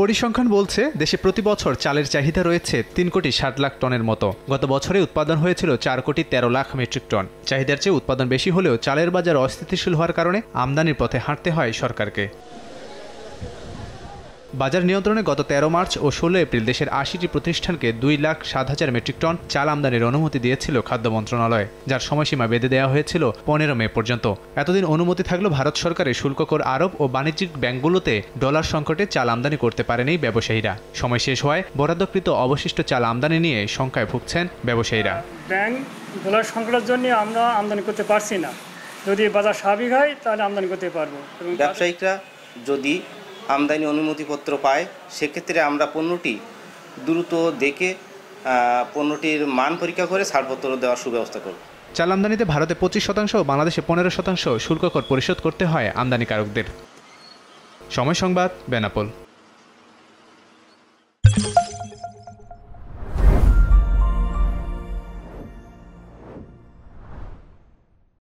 পরিসংখ্যান বলছে দেশে প্রতি বছর চালের চাহিদা রয়েছে 3,60,00,000 টনের মতো। গত বছরে উৎপাদন হয়েছিল 4,13,00,000 মেট্রিক টন। চাহিদার চেয়ে উৎপাদন বেশি হলেও চালের বাজার অস্থিতিশীল হওয়ার কারণে আমদানির পথে হাঁটতে হয় সরকারকে। বাজার নিয়ন্ত্রণে গত 13 মার্চ ও 16 এপ্রিল দেশের 80টি প্রতিষ্ঠানকে 2,07,000 মেট্রিক টন চাল আমদানির অনুমতি দিয়েছিল খাদ্য মন্ত্রণালয়, যার সময়সীমা বেঁধে দেওয়া হয়েছিল 15 মে পর্যন্ত। এতদিন অনুমতি থাকলেও ভারত সরকারের শুল্ক কর আরোপ ও বাণিজ্যিক ব্যাংকগুলোতে ডলার সংকটে চাল আমদানি করতে পারেনি ব্যবসায়ীরা। সময় শেষ হওয়ায় বরাদ্দকৃত অবশিষ্ট চাল আমদানি নিয়ে শঙ্কায় ভুগছেন ব্যবসায়ীরা। ব্যাংক ডলার সংকটের জন্য আমরা আমদানি করতে পারছি না। যদি বাজার স্বাভাবিক হয় তাহলে আমদানি করতে পারবো। ব্যবসায়িকরা যদি আমদানি অনুমতিপত্র পায় সেক্ষেত্রে আমরা পণ্যটি দ্রুত দেখে পণ্যটির মান পরীক্ষা করে ছাড়পত্র দেওয়ার সুব্যবস্থা করব। চাল আমদানিতে ভারতে 25% ও বাংলাদেশে 15% শুল্ক কর পরিশোধ করতে হয় আমদানিকারকদের। সময় সংবাদ, বেনাপোল।